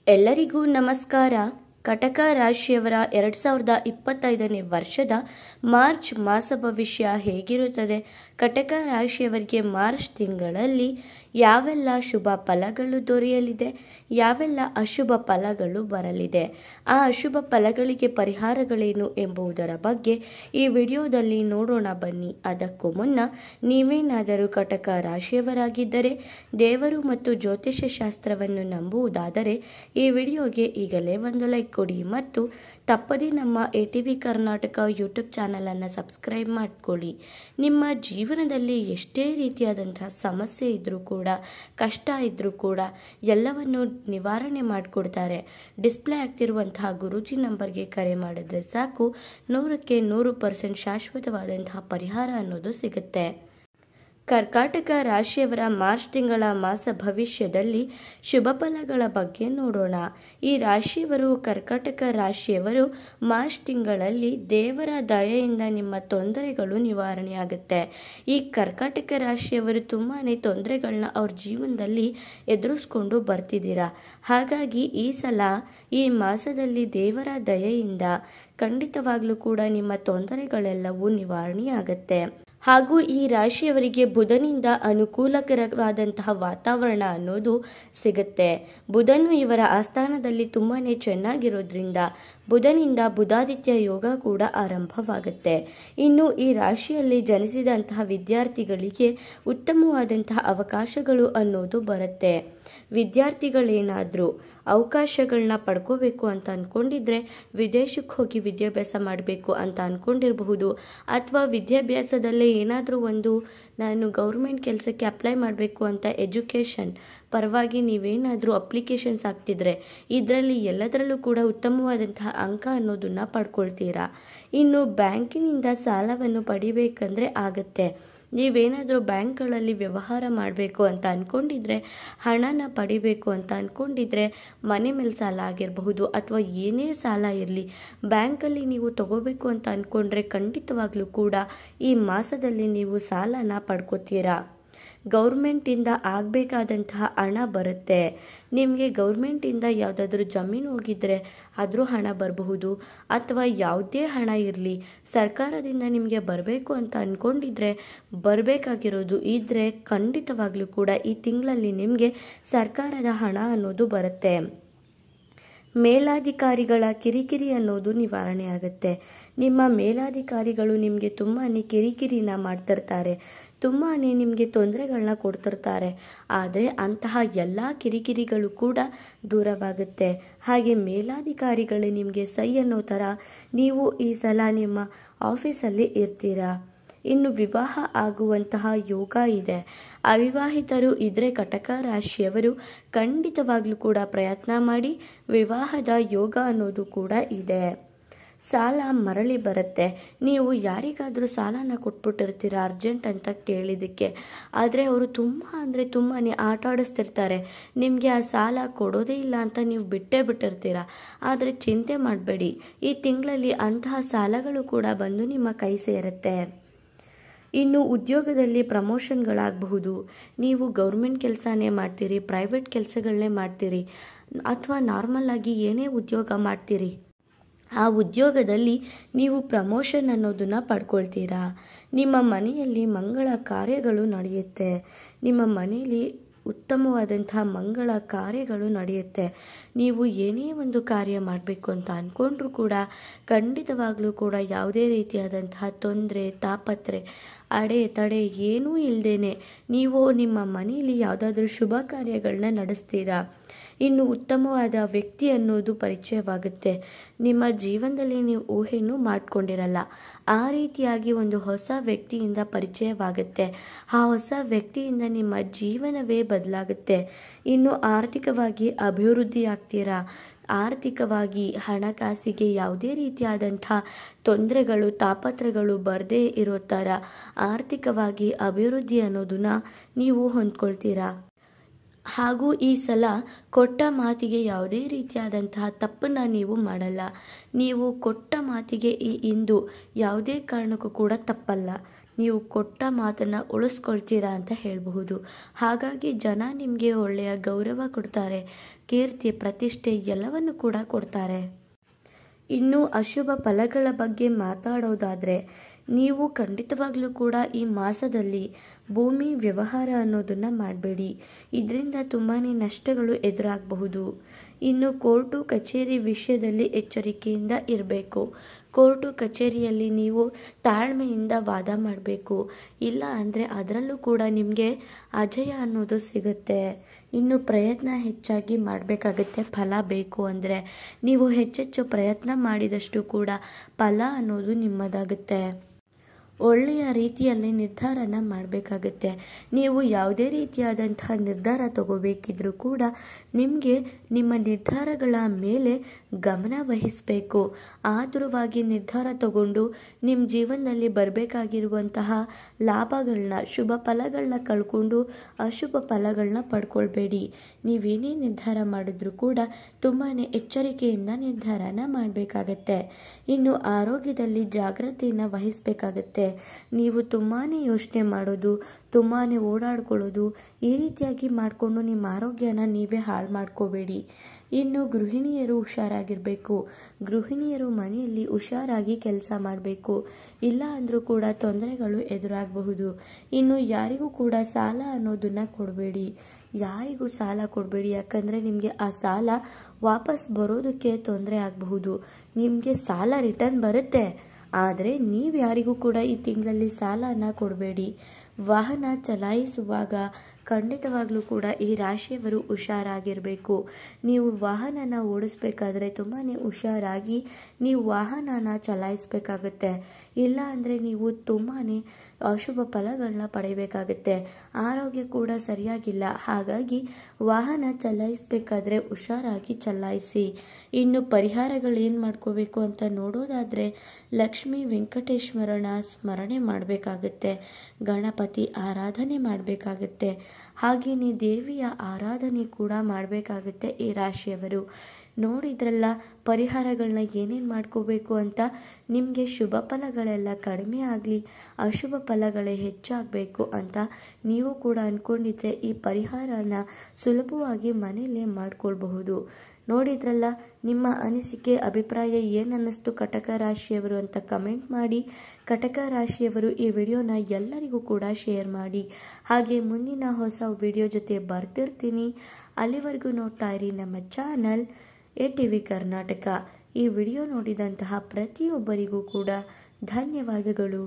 ಎಲ್ಲರಿಗೂ ನಮಸ್ಕಾರ. ಕಟಕ ರಾಶಿಯವರ 2025ನೇ ವರ್ಷದ ಮಾರ್ಚ್ ಮಾಸ ಭವಿಷ್ಯ ಹೇಗಿರುತ್ತದೆ? ಕಟಕ ರಾಶಿಯವರಿಗೆ ಮಾರ್ಚ್ ತಿಂಗಳಲ್ಲಿ ಯಾವೆಲ್ಲ ಶುಭ ಫಲಗಳು ದೊರೆಯಲಿದೆ, ಯಾವೆಲ್ಲ ಅಶುಭ ಫಲಗಳು ಬರಲಿದೆ, ಆ ಅಶುಭ ಫಲಗಳಿಗೆ ಪರಿಹಾರಗಳೇನು ಎಂಬುದರ ಬಗ್ಗೆ ಈ ವಿಡಿಯೋದಲ್ಲಿ ನೋಡೋಣ ಬನ್ನಿ. ಅದಕ್ಕೂ ಮುನ್ನ ನೀವೇನಾದರೂ ಕಟಕ ರಾಶಿಯವರಾಗಿದ್ದರೆ, ದೇವರು ಮತ್ತು ಜ್ಯೋತಿಷ್ಯ ಶಾಸ್ತ್ರವನ್ನು ನಂಬುವುದಾದರೆ ಈ ವಿಡಿಯೋಗೆ ಈಗಲೇ ಒಂದು ಲೈಕ್ ಕೊಡಿ ಮತ್ತು ತಪ್ಪದೇ ನಮ್ಮ ATV ಕರ್ನಾಟಕ ಯೂಟ್ಯೂಬ್ ಚಾನಲನ್ನು ಸಬ್ಸ್ಕ್ರೈಬ್ ಮಾಡಿಕೊಳ್ಳಿ. ನಿಮ್ಮ ಜೀವನದಲ್ಲಿ ಎಷ್ಟೇ ರೀತಿಯಾದಂತಹ ಸಮಸ್ಯೆ ಇದ್ದರೂ ಕೂಡ, ಕಷ್ಟ ಇದ್ದರೂ ಕೂಡ ಎಲ್ಲವನ್ನು ನಿವಾರಣೆ ಮಾಡಿಕೊಡ್ತಾರೆ. ಡಿಸ್ಪ್ಲೇ ಆಗ್ತಿರುವಂತಹ ಗುರೂಜಿ ನಂಬರ್ಗೆ ಕರೆ ಮಾಡಿದ್ರೆ ಸಾಕು, 100ಕ್ಕೆ 100% ಶಾಶ್ವತವಾದಂತಹ ಪರಿಹಾರ ಅನ್ನೋದು ಸಿಗುತ್ತೆ. ಕರ್ಕಾಟಕ ರಾಶಿಯವರ ಮಾರ್ಚ್ ತಿಂಗಳ ಮಾಸ ಭವಿಷ್ಯದಲ್ಲಿ ಶುಭ ಫಲಗಳ ಬಗ್ಗೆ ನೋಡೋಣ. ಈ ರಾಶಿಯವರು, ಕರ್ಕಾಟಕ ರಾಶಿಯವರು ಮಾರ್ಚ್ ತಿಂಗಳಲ್ಲಿ ದೇವರ ದಯೆಯಿಂದ ನಿಮ್ಮ ತೊಂದರೆಗಳು ನಿವಾರಣೆಯಾಗುತ್ತೆ. ಈ ಕರ್ಕಾಟಕ ರಾಶಿಯವರು ತುಂಬಾ ತೊಂದರೆಗಳನ್ನ ಅವ್ರ ಜೀವನದಲ್ಲಿ ಎದುರಿಸ್ಕೊಂಡು ಬರ್ತಿದ್ದೀರಾ. ಹಾಗಾಗಿ ಈ ಸಲ ಈ ಮಾಸದಲ್ಲಿ ದೇವರ ದಯೆಯಿಂದ ಖಂಡಿತವಾಗ್ಲೂ ಕೂಡ ನಿಮ್ಮ ತೊಂದರೆಗಳೆಲ್ಲವೂ ನಿವಾರಣೆಯಾಗುತ್ತೆ. ಹಾಗೂ ಈ ರಾಶಿಯವರಿಗೆ ಬುಧನಿಂದ ಅನುಕೂಲಕರವಾದಂತಹ ವಾತಾವರಣ ಅನ್ನೋದು ಸಿಗುತ್ತೆ. ಬುಧನು ಇವರ ಆಸ್ಥಾನದಲ್ಲಿ ತುಂಬಾನೇ ಚೆನ್ನಾಗಿರೋದ್ರಿಂದ ಬುಧನಿಂದ ಬುಧಾದಿತ್ಯ ಯೋಗ ಕೂಡ ಆರಂಭವಾಗುತ್ತೆ. ಇನ್ನು ಈ ರಾಶಿಯಲ್ಲಿ ಜನಿಸಿದಂತಹ ವಿದ್ಯಾರ್ಥಿಗಳಿಗೆ ಉತ್ತಮವಾದಂತಹ ಅವಕಾಶಗಳು ಅನ್ನೋದು ಬರುತ್ತೆ. ವಿದ್ಯಾರ್ಥಿಗಳೇನಾದರೂ ಅವಕಾಶಗಳನ್ನ ಪಡ್ಕೋಬೇಕು ಅಂತ ಅಂದ್ಕೊಂಡಿದ್ರೆ, ವಿದೇಶಕ್ಕೆ ಹೋಗಿ ವಿದ್ಯಾಭ್ಯಾಸ ಮಾಡಬೇಕು ಅಂತ ಅಂದ್ಕೊಂಡಿರಬಹುದು, ಅಥವಾ ವಿದ್ಯಾಭ್ಯಾಸದಲ್ಲೇ ಏನಾದರೂ ಒಂದು ನಾನು ಗೌರ್ಮೆಂಟ್ ಕೆಲಸಕ್ಕೆ ಅಪ್ಲೈ ಮಾಡಬೇಕು ಅಂತ ಎಜುಕೇಷನ್ ಪರವಾಗಿ ನೀವೇನಾದರೂ ಅಪ್ಲಿಕೇಶನ್ಸ್ ಹಾಕ್ತಿದ್ರೆ ಇದರಲ್ಲಿ ಎಲ್ಲದರಲ್ಲೂ ಕೂಡ ಉತ್ತಮವಾದಂತಹ ಅಂಕ ಅನ್ನೋದನ್ನು ಪಡ್ಕೊಳ್ತೀರಾ. ಇನ್ನು ಬ್ಯಾಂಕಿನಿಂದ ಸಾಲವನ್ನು ಪಡಿಬೇಕಂದ್ರೆ ಆಗುತ್ತೆ. ನೀವೇನಾದರೂ ಬ್ಯಾಂಕ್ಗಳಲ್ಲಿ ವ್ಯವಹಾರ ಮಾಡಬೇಕು ಅಂತ ಅಂದ್ಕೊಂಡಿದ್ರೆ, ಹಣನ ಪಡಿಬೇಕು ಅಂತ ಅಂದ್ಕೊಂಡಿದ್ರೆ, ಮನೆ ಮೇಲೆ ಸಾಲ ಆಗಿರಬಹುದು ಅಥವಾ ಏನೇ ಸಾಲ ಇರಲಿ, ಬ್ಯಾಂಕಲ್ಲಿ ನೀವು ತಗೋಬೇಕು ಅಂತ ಅಂದ್ಕೊಂಡ್ರೆ ಖಂಡಿತವಾಗ್ಲೂ ಕೂಡ ಈ ಮಾಸದಲ್ಲಿ ನೀವು ಸಾಲನ ಪಡ್ಕೋತೀರಾ. ಗೌರ್ಮೆಂಟಿಂದ ಆಗಬೇಕಾದಂತಹ ಹಣ ಬರುತ್ತೆ. ನಿಮಗೆ ಗೌರ್ಮೆಂಟಿಂದ ಯಾವುದಾದ್ರೂ ಜಮೀನು ಹೋಗಿದ್ರೆ ಆದರೂ ಹಣ ಬರಬಹುದು, ಅಥವಾ ಯಾವುದೇ ಹಣ ಇರಲಿ ಸರ್ಕಾರದಿಂದ ನಿಮಗೆ ಬರಬೇಕು ಅಂತ ಅಂದ್ಕೊಂಡಿದ್ರೆ, ಬರಬೇಕಾಗಿರೋದು ಇದ್ದರೆ ಖಂಡಿತವಾಗ್ಲೂ ಕೂಡ ಈ ತಿಂಗಳಲ್ಲಿ ನಿಮಗೆ ಸರ್ಕಾರದ ಹಣ ಅನ್ನೋದು ಬರುತ್ತೆ. ಮೇಲಾಧಿಕಾರಿಗಳ ಕಿರಿಕಿರಿ ಅನ್ನೋದು ನಿವಾರಣೆ ಆಗುತ್ತೆ. ನಿಮ್ಮ ಮೇಲಾಧಿಕಾರಿಗಳು ನಿಮಗೆ ತುಂಬಾ ಕಿರಿಕಿರಿನ ಮಾಡ್ತಿರ್ತಾರೆ, ತುಂಬಾ ನಿಮಗೆ ತೊಂದರೆಗಳನ್ನ ಕೊಡ್ತಿರ್ತಾರೆ. ಆದರೆ ಅಂತಹ ಎಲ್ಲ ಕಿರಿಕಿರಿಗಳು ಕೂಡ ದೂರವಾಗುತ್ತೆ. ಹಾಗೆ ಮೇಲಾಧಿಕಾರಿಗಳು ನಿಮಗೆ ಸೈ ಅನ್ನೋ ಥರ ನೀವು ಈ ಸಲ ನಿಮ್ಮ ಆಫೀಸಲ್ಲಿ ಇರ್ತೀರಾ. ಇನ್ನು ವಿವಾಹ ಆಗುವಂತಹ ಯೋಗ ಇದೆ. ಅವಿವಾಹಿತರು ಇದ್ರೆ ಕಟಕ ರಾಶಿಯವರು ಖಂಡಿತವಾಗ್ಲೂ ಕೂಡ ಪ್ರಯತ್ನ ಮಾಡಿ, ವಿವಾಹದ ಯೋಗ ಅನ್ನೋದು ಕೂಡ ಇದೆ. ಸಾಲ ಮರಳಿ ಬರುತ್ತೆ. ನೀವು ಯಾರಿಗಾದರೂ ಸಾಲನ ಕೊಟ್ಬಿಟ್ಟಿರ್ತೀರ ಅರ್ಜೆಂಟ್ ಅಂತ ಕೇಳಿದ್ದಕ್ಕೆ, ಆದರೆ ಅವರು ತುಂಬಾ ಆಟ ಆಡಿಸ್ತಿರ್ತಾರೆ. ನಿಮಗೆ ಆ ಸಾಲ ಕೊಡೋದೇ ಇಲ್ಲ ಅಂತ ನೀವು ಬಿಟ್ಟೇ ಬಿಟ್ಟಿರ್ತೀರ. ಆದರೆ ಚಿಂತೆ ಮಾಡಬೇಡಿ, ಈ ತಿಂಗಳಲ್ಲಿ ಅಂತಹ ಸಾಲಗಳು ಕೂಡ ಬಂದು ನಿಮ್ಮ ಕೈ ಸೇರುತ್ತೆ. ಇನ್ನು ಉದ್ಯೋಗದಲ್ಲಿ ಪ್ರಮೋಷನ್ಗಳಾಗಬಹುದು. ನೀವು ಗೌರ್ಮೆಂಟ್ ಕೆಲಸನೇ ಮಾಡ್ತೀರಿ, ಪ್ರೈವೇಟ್ ಕೆಲಸಗಳನ್ನೇ ಮಾಡ್ತೀರಿ, ಅಥವಾ ನಾರ್ಮಲ್ ಆಗಿ ಏನೇ ಉದ್ಯೋಗ ಮಾಡ್ತೀರಿ, ಆ ಉದ್ಯೋಗದಲ್ಲಿ ನೀವು ಪ್ರಮೋಷನ್ ಅನ್ನೋದನ್ನು ಪಡ್ಕೊಳ್ತೀರಾ. ನಿಮ್ಮ ಮನೆಯಲ್ಲಿ ಮಂಗಳ ಕಾರ್ಯಗಳು ನಡೆಯುತ್ತೆ. ನಿಮ್ಮ ಮನೆಯಲ್ಲಿ ಉತ್ತಮವಾದಂತಹ ಮಂಗಳ ಕಾರ್ಯಗಳು ನಡೆಯುತ್ತೆ. ನೀವು ಏನೇ ಒಂದು ಕಾರ್ಯ ಮಾಡಬೇಕು ಅಂತ ಅಂದ್ಕೊಂಡ್ರೂ ಕೂಡ ಖಂಡಿತವಾಗ್ಲೂ ಕೂಡ ಯಾವುದೇ ರೀತಿಯಾದಂತಹ ತೊಂದರೆ, ತಾಪತ್ರೆ, ಅಡೆತಡೆ ಏನೂ ಇಲ್ಲದೇನೆ ನೀವು ನಿಮ್ಮ ಮನೆಯಲ್ಲಿ ಯಾವುದಾದ್ರೂ ಶುಭ ಕಾರ್ಯಗಳನ್ನ ನಡೆಸ್ತೀರಾ. ಇನ್ನು ಉತ್ತಮವಾದ ವ್ಯಕ್ತಿ ಅನ್ನೋದು ಪರಿಚಯವಾಗುತ್ತೆ. ನಿಮ್ಮ ಜೀವನದಲ್ಲಿ ನೀವು ಊಹೆನೂ ಮಾಡ್ಕೊಂಡಿರಲ್ಲ, ಆ ರೀತಿಯಾಗಿ ಒಂದು ಹೊಸ ವ್ಯಕ್ತಿಯಿಂದ ಪರಿಚಯವಾಗುತ್ತೆ. ಆ ಹೊಸ ವ್ಯಕ್ತಿಯಿಂದ ನಿಮ್ಮ ಜೀವನವೇ ಬದಲಾಗುತ್ತೆ. ಇನ್ನು ಆರ್ಥಿಕವಾಗಿ ಅಭಿವೃದ್ಧಿ ಆಗ್ತೀರಾ. ಆರ್ಥಿಕವಾಗಿ ಹಣಕಾಸಿಗೆ ಯಾವುದೇ ರೀತಿಯಾದಂಥ ತೊಂದರೆಗಳು, ತಾಪತ್ರಗಳು ಬರದೇ ಇರೋ ಥರ ಆರ್ಥಿಕವಾಗಿ ಅಭಿವೃದ್ಧಿ ಅನ್ನೋದನ್ನ ನೀವು ಹೊಂದ್ಕೊಳ್ತೀರಾ. ಹಾಗೂ ಈ ಸಲ ಕೊಟ್ಟ ಮಾತಿಗೆ ಯಾವುದೇ ರೀತಿಯಾದಂತಹ ತಪ್ಪನ್ನು ನೀವು ಮಾಡಲ್ಲ. ನೀವು ಕೊಟ್ಟ ಮಾತಿಗೆ ಇಂದು ಯಾವುದೇ ಕಾರಣಕ್ಕೂ ಕೂಡ ತಪ್ಪಲ್ಲ. ನೀವು ಕೊಟ್ಟ ಮಾತನ್ನು ಉಳಿಸ್ಕೊಳ್ತೀರಾ ಅಂತ ಹೇಳಬಹುದು. ಹಾಗಾಗಿ ಜನ ನಿಮಗೆ ಒಳ್ಳೆಯ ಗೌರವ ಕೊಡ್ತಾರೆ, ಕೀರ್ತಿ ಪ್ರತಿಷ್ಠೆ ಎಲ್ಲವನ್ನು ಕೂಡ ಕೊಡ್ತಾರೆ. ಇನ್ನು ಅಶುಭ ಫಲಗಳ ಬಗ್ಗೆ ಮಾತಾಡೋದಾದರೆ, ನೀವು ಖಂಡಿತವಾಗ್ಲೂ ಕೂಡ ಈ ಮಾಸದಲ್ಲಿ ಭೂಮಿ ವ್ಯವಹಾರ ಅನ್ನೋದನ್ನು ಮಾಡಬೇಡಿ. ಇದರಿಂದ ತುಂಬಾ ನಷ್ಟಗಳು ಎದುರಾಗಬಹುದು. ಇನ್ನು ಕೋರ್ಟು ಕಚೇರಿ ವಿಷಯದಲ್ಲಿ ಎಚ್ಚರಿಕೆಯಿಂದ ಇರಬೇಕು. ಕೋರ್ಟು ಕಚೇರಿಯಲ್ಲಿ ನೀವು ತಾಳ್ಮೆಯಿಂದ ವಾದ ಮಾಡಬೇಕು, ಇಲ್ಲ ಅಂದರೆ ಅದರಲ್ಲೂ ಕೂಡ ನಿಮಗೆ ಅಜಯ ಅನ್ನೋದು ಸಿಗುತ್ತೆ. ಇನ್ನು ಪ್ರಯತ್ನ ಹೆಚ್ಚಾಗಿ ಮಾಡಬೇಕಾಗತ್ತೆ. ಫಲ ಬೇಕು ಅಂದರೆ ನೀವು ಹೆಚ್ಚೆಚ್ಚು ಪ್ರಯತ್ನ ಮಾಡಿದಷ್ಟು ಕೂಡ ಫಲ ಅನ್ನೋದು ನಿಮ್ಮದಾಗುತ್ತೆ. ಒಳ್ಳೆಯ ರೀತಿಯಲ್ಲಿ ನಿರ್ಧಾರನ ಮಾಡಬೇಕಾಗುತ್ತೆ. ನೀವು ಯಾವುದೇ ರೀತಿಯಾದಂತಹ ನಿರ್ಧಾರ ತಗೋಬೇಕಿದ್ರೂ ಕೂಡ ನಿಮಗೆ ನಿಮ್ಮ ನಿರ್ಧಾರಗಳ ಮೇಲೆ ಗಮನ ವಹಿಸಬೇಕು. ಆತುರವಾಗಿ ನಿರ್ಧಾರ ತಗೊಂಡು ನಿಮ್ಮ ಜೀವನದಲ್ಲಿ ಬರಬೇಕಾಗಿರುವಂತಹ ಲಾಭಗಳನ್ನ, ಶುಭ ಫಲಗಳನ್ನ ಕಳ್ಕೊಂಡು ಅಶುಭ ಫಲಗಳನ್ನ ಪಡ್ಕೊಳ್ಬೇಡಿ. ನೀವೇನೇ ನಿರ್ಧಾರ ಮಾಡಿದ್ರೂ ಕೂಡ ತುಂಬಾ ಎಚ್ಚರಿಕೆಯಿಂದ ನಿರ್ಧಾರನ ಮಾಡಬೇಕಾಗತ್ತೆ. ಇನ್ನು ಆರೋಗ್ಯದಲ್ಲಿ ಜಾಗ್ರತೆಯನ್ನು ವಹಿಸಬೇಕಾಗತ್ತೆ. ನೀವು ತುಂಬಾ ಯೋಚನೆ ಮಾಡೋದು, ತುಂಬಾ ಓಡಾಡ್ಕೊಳ್ಳೋದು, ಈ ರೀತಿಯಾಗಿ ಮಾಡಿಕೊಂಡು ನಿಮ್ಮ ಆರೋಗ್ಯನ ನೀವೇ ಹಾಳು ಮಾಡ್ಕೋಬೇಡಿ. ಇನ್ನು ಗೃಹಿಣಿಯರು ಹುಷಾರಾಗಿರಬೇಕು. ಗೃಹಿಣಿಯರು ಮನೆಯಲ್ಲಿ ಹುಷಾರಾಗಿ ಕೆಲಸ ಮಾಡಬೇಕು, ಇಲ್ಲ ಅಂದರೂ ಕೂಡ ತೊಂದರೆಗಳು ಎದುರಾಗಬಹುದು. ಇನ್ನು ಯಾರಿಗೂ ಕೂಡ ಸಾಲ ಅನ್ನೋದನ್ನು ಕೊಡಬೇಡಿ. ಯಾರಿಗೂ ಸಾಲ ಕೊಡಬೇಡಿ, ಯಾಕಂದರೆ ನಿಮಗೆ ಆ ಸಾಲ ವಾಪಸ್ ಬರೋದಕ್ಕೆ ತೊಂದರೆ ಆಗಬಹುದು. ನಿಮಗೆ ಸಾಲ ರಿಟರ್ನ್ ಬರುತ್ತೆ, ಆದರೆ ನೀವು ಯಾರಿಗೂ ಕೂಡ ಈ ತಿಂಗಳಲ್ಲಿ ಸಾಲನ ಕೊಡಬೇಡಿ. ವಾಹನ ಚಲಾಯಿಸುವಾಗ ಖಂಡಿತವಾಗ್ಲೂ ಕೂಡ ಈ ರಾಶಿಯವರು ಹುಷಾರಾಗಿರಬೇಕು. ನೀವು ವಾಹನನ ಓಡಿಸ್ಬೇಕಾದ್ರೆ ತುಂಬಾ ಹುಷಾರಾಗಿ ನೀವು ವಾಹನನ ಚಲಾಯಿಸಬೇಕಾಗತ್ತೆ. ಇಲ್ಲ ಅಂದರೆ ನೀವು ತುಂಬಾ ಅಶುಭ ಫಲಗಳನ್ನ ಪಡೆಯಬೇಕಾಗತ್ತೆ. ಆರೋಗ್ಯ ಕೂಡ ಸರಿಯಾಗಿಲ್ಲ, ಹಾಗಾಗಿ ವಾಹನ ಚಲಾಯಿಸಬೇಕಾದ್ರೆ ಹುಷಾರಾಗಿ ಚಲಾಯಿಸಿ. ಇನ್ನು ಪರಿಹಾರಗಳು ಏನು ಮಾಡ್ಕೋಬೇಕು ಅಂತ ನೋಡೋದಾದರೆ, ಲಕ್ಷ್ಮೀ ವೆಂಕಟೇಶ್ವರನ ಸ್ಮರಣೆ ಮಾಡಬೇಕಾಗತ್ತೆ, ಗಣಪತಿ ಆರಾಧನೆ ಮಾಡಬೇಕಾಗತ್ತೆ, ಹಾಗೆಯೇ ದೇವಿಯ ಆರಾಧನೆ ಕೂಡ ಮಾಡಬೇಕಾಗುತ್ತೆ. ಈ ರಾಶಿಯವರು ನೋಡಿದ್ರಲ್ಲ ಪರಿಹಾರಗಳನ್ನ ಏನೇನು ಮಾಡ್ಕೋಬೇಕು ಅಂತ. ನಿಮಗೆ ಶುಭ ಫಲಗಳೆಲ್ಲ ಕಡಿಮೆ ಆಗಲಿ, ಅಶುಭ ಫಲಗಳೇ ಹೆಚ್ಚಾಗಬೇಕು ಅಂತ ನೀವು ಕೂಡ ಅಂದ್ಕೊಂಡಿದ್ರೆ ಈ ಪರಿಹಾರನ ಸುಲಭವಾಗಿ ಮನೆಯಲ್ಲೇ ಮಾಡ್ಕೊಳ್ಬಹುದು. ನೋಡಿದ್ರಲ್ಲ, ನಿಮ್ಮ ಅನಿಸಿಕೆ ಅಭಿಪ್ರಾಯ ಏನನ್ನಿಸ್ತು ಕಟಕ ರಾಶಿಯವರು ಅಂತ ಕಮೆಂಟ್ ಮಾಡಿ. ಕಟಕ ರಾಶಿಯವರು ಈ ವಿಡಿಯೋನ ಎಲ್ಲರಿಗೂ ಕೂಡ ಶೇರ್ ಮಾಡಿ. ಹಾಗೆ ಮುಂದಿನ ಹೊಸ ವಿಡಿಯೋ ಜೊತೆ ಬರ್ತಿರ್ತೀನಿ. ಅಲ್ಲಿವರೆಗೂ ನೋಡ್ತಾ ಇರಿ ನಮ್ಮ ಚಾನಲ್ ATV ಕರ್ನಾಟಕ. ಈ ವಿಡಿಯೋ ನೋಡಿದಂತಹ ಪ್ರತಿಯೊಬ್ಬರಿಗೂ ಕೂಡ ಧನ್ಯವಾದಗಳು.